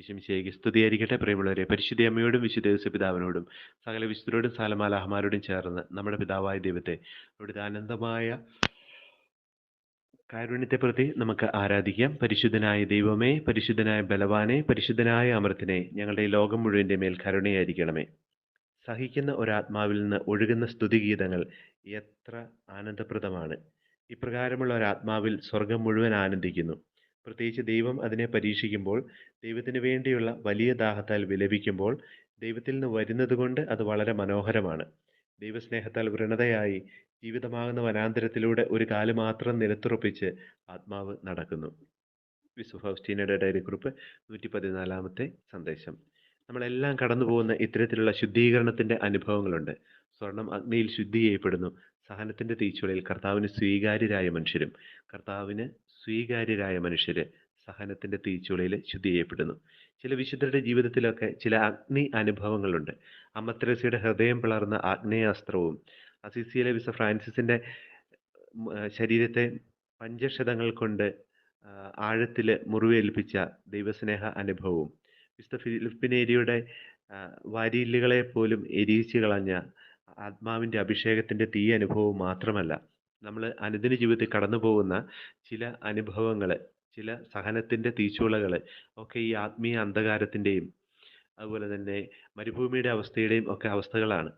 ഈശോമിശിഹായ്ക്ക് സ്തുതിയായിരിക്കട്ടെ. പ്രിയമുള്ളവരെ, പരിശുദ്ധ അമ്മയോടും വിശുദ്ധ യേശുപിതാവിനോടും സകല വിശുദ്ധരോടും സകല മാലാഹമാരോടും ചേർന്ന് നമ്മുടെ പിതാവായ ദൈവത്തെ അവിടുത്തെ അനന്തമായ കാരുണ്യത്തെ പ്രതി നമുക്ക് ആരാധിക്കാം. പരിശുദ്ധനായ ദൈവമേ, പരിശുദ്ധനായ ബലവാനെ, പരിശുദ്ധനായ അമർത്തിനെ, ഞങ്ങളുടെ ഈ ലോകം മുഴുവൻ്റെ മേൽ കരുണയായിരിക്കണമേ. സഹിക്കുന്ന ഒരാത്മാവിൽ നിന്ന് ഒഴുകുന്ന സ്തുതിഗീതങ്ങൾ എത്ര ആനന്ദപ്രദമാണ്! ഇപ്രകാരമുള്ള ഒരാത്മാവിൽ സ്വർഗം മുഴുവൻ ആനന്ദിക്കുന്നു. പ്രത്യേകിച്ച് ദൈവം അതിനെ പരീക്ഷിക്കുമ്പോൾ, ദൈവത്തിന് വേണ്ടിയുള്ള വലിയ ദാഹത്താൽ വിലപിക്കുമ്പോൾ, ദൈവത്തിൽ നിന്ന് വരുന്നത് കൊണ്ട് അത് വളരെ മനോഹരമാണ്. ദൈവസ്നേഹത്താൽ വ്രണതയായി ജീവിതമാകുന്ന വനാന്തരത്തിലൂടെ ഒരു കാല് മാത്രം നിലത്തുറപ്പിച്ച് ആത്മാവ് നടക്കുന്നു. വിശുദ്ധ ഫൗസ്റ്റീനയുടെ ഡയറിക്കുറിപ്പ് 114 സന്ദേശം. നമ്മളെല്ലാം കടന്നു പോകുന്ന ഇത്തരത്തിലുള്ള ശുദ്ധീകരണത്തിൻ്റെ അനുഭവങ്ങളുണ്ട്. സ്വർണം അഗ്നിയിൽ ശുദ്ധി ചെയ്യപ്പെടുന്നു. സഹനത്തിൻ്റെ തീച്ചുളയിൽ കർത്താവിന് സ്വീകാര്യരായ മനുഷ്യർ സഹനത്തിൻ്റെ തീച്ചുളയിൽ ശുദ്ധി ചെയ്യപ്പെടുന്നു. ചില വിശുദ്ധരുടെ ജീവിതത്തിലൊക്കെ ചില അഗ്നി അനുഭവങ്ങളുണ്ട്. അമ്മ തെരേസയുടെ ഹൃദയം പിളർന്ന ആഗ്നേയാസ്ത്രവും അസീസിയിലെ വിശുദ്ധ ഫ്രാൻസിസിൻ്റെ ശരീരത്തെ പഞ്ചക്ഷതങ്ങൾ കൊണ്ട് ആഴത്തിൽ മുറിവേൽപ്പിച്ച ദൈവസ്നേഹ അനുഭവവും വിശുദ്ധ ഫിലിപ്പിനേരിയുടെ വാരിയല്ലുകളെ പോലും എരിയിച്ചു കളഞ്ഞ ആത്മാവിൻ്റെ അഭിഷേകത്തിൻ്റെ തീ അനുഭവവും മാത്രമല്ല, നമ്മൾ അനുദിന ജീവിതത്തിൽ കടന്നു പോകുന്ന ചില അനുഭവങ്ങൾ, ചില സഹനത്തിൻ്റെ തീച്ചൂളകൾ ഒക്കെ ഈ ആത്മീയ അന്ധകാരത്തിൻ്റെയും അതുപോലെ തന്നെ മരുഭൂമിയുടെ അവസ്ഥയുടെയും ഒക്കെ അവസ്ഥകളാണ്.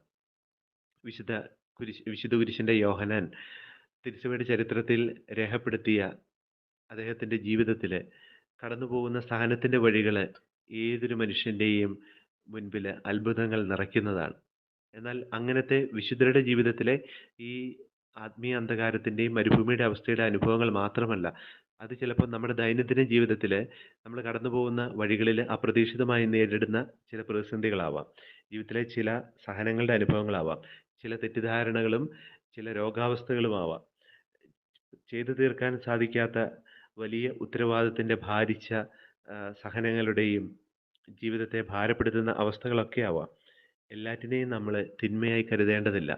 വിശുദ്ധ കുരിശിൻ്റെ യോഹന്നാൻ തിരുസഭയുടെ ചരിത്രത്തിൽ രേഖപ്പെടുത്തിയ അദ്ദേഹത്തിൻ്റെ ജീവിതത്തിൽ കടന്നു പോകുന്ന സഹനത്തിൻ്റെ വഴികൾ ഏതൊരു മനുഷ്യൻ്റെയും മുൻപിൽ അത്ഭുതങ്ങൾ നിറയ്ക്കുന്നതാണ്. എന്നാൽ അങ്ങനത്തെ വിശുദ്ധരുടെ ജീവിതത്തിലെ ഈ ആത്മീയ അന്ധകാരത്തിൻ്റെയും മരുഭൂമിയുടെ അവസ്ഥയുടെ അനുഭവങ്ങൾ മാത്രമല്ല, അത് ചിലപ്പോൾ നമ്മുടെ ദൈനംദിന ജീവിതത്തിൽ നമ്മൾ കടന്നു പോകുന്ന വഴികളിൽ അപ്രതീക്ഷിതമായി നേരിടുന്ന ചില പ്രതിസന്ധികളാവാം, ജീവിതത്തിലെ ചില സഹനങ്ങളുടെ അനുഭവങ്ങളാവാം, ചില തെറ്റിദ്ധാരണകളും ചില രോഗാവസ്ഥകളുമാവാം, ചെയ്തു തീർക്കാൻ സാധിക്കാത്ത വലിയ ഉത്തരവാദിത്തത്തിൻ്റെ ഭാരിച്ച സഹനങ്ങളുടെയും ജീവിതത്തെ ഭാരപ്പെടുത്തുന്ന അവസ്ഥകളൊക്കെ ആവാം. എല്ലാറ്റിനെയും നമ്മൾ തിന്മയായി കരുതേണ്ടതില്ല.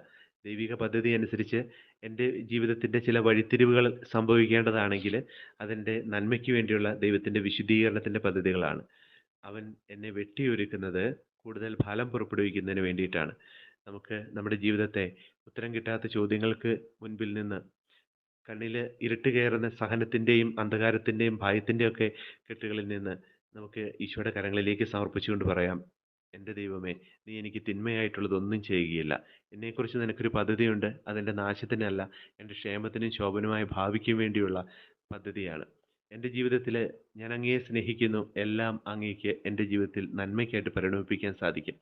ദൈവിക പദ്ധതി അനുസരിച്ച് എൻ്റെ ജീവിതത്തിൻ്റെ ചില വഴിത്തിരിവുകൾ സംഭവിക്കേണ്ടതാണെങ്കിൽ അതിൻ്റെ നന്മയ്ക്ക് വേണ്ടിയുള്ള ദൈവത്തിൻ്റെ വിശുദ്ധീകരണത്തിൻ്റെ പദ്ധതികളാണ്. അവൻ എന്നെ വെട്ടിയൊരുക്കുന്നത് കൂടുതൽ ഫലം പുറപ്പെടുവിക്കുന്നതിന് വേണ്ടിയിട്ടാണ്. നമുക്ക് നമ്മുടെ ജീവിതത്തെ ഉത്തരം കിട്ടാത്ത ചോദ്യങ്ങൾക്ക് മുൻപിൽ നിന്ന് കണ്ണിൽ ഇരുട്ട് കയറുന്ന സഹനത്തിൻ്റെയും അന്ധകാരത്തിൻ്റെയും ഭയത്തിൻ്റെയും ഒക്കെ കെട്ടുകളിൽ നിന്ന് നമുക്ക് ഈശോയുടെ കരങ്ങളിലേക്ക് സമർപ്പിച്ചുകൊണ്ട് പറയാം, എൻ്റെ ദൈവമേ, നീ എനിക്ക് തിന്മയായിട്ടുള്ളതൊന്നും ചെയ്യുകയില്ല. എന്നെക്കുറിച്ച് നിനക്കൊരു പദ്ധതിയുണ്ട്. അതെൻ്റെ നാശത്തിനല്ല, എൻ്റെ ക്ഷേമത്തിനും ശോഭനമായ ഭാവിക്കും വേണ്ടിയുള്ള പദ്ധതിയാണ്. എൻ്റെ ജീവിതത്തിൽ ഞാൻ അങ്ങയെ സ്നേഹിക്കുന്നു. എല്ലാം അങ്ങേക്ക് എൻ്റെ ജീവിതത്തിൽ നന്മയ്ക്കായിട്ട് പരിണമിപ്പിക്കാൻ സാധിക്കും.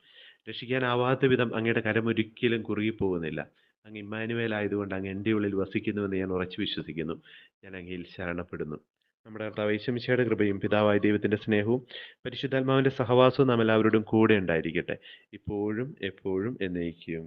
രക്ഷിക്കാനാവാത്ത വിധം അങ്ങയുടെ കരമൊരിക്കലും കുറുകിപ്പോകുന്നില്ല. അങ്ങ് ഇമ്മാനുവേൽ ആയതുകൊണ്ട് അങ്ങ് എൻ്റെ ഉള്ളിൽ വസിക്കുന്നുവെന്ന് ഞാൻ ഉറച്ചു വിശ്വസിക്കുന്നു. ഞാൻ അങ്ങയിൽ ശരണപ്പെടുന്നു. നമ്മുടെ കർത്താവ് യേശു മിശിഹായുടെ കൃപയും പിതാവായ ദൈവത്തിൻ്റെ സ്നേഹവും പരിശുദ്ധാത്മാവിൻ്റെ സഹവാസവും നാം എല്ലാവരോടും കൂടെ ഉണ്ടായിരിക്കട്ടെ, ഇപ്പോഴും എപ്പോഴും എന്നേക്കും.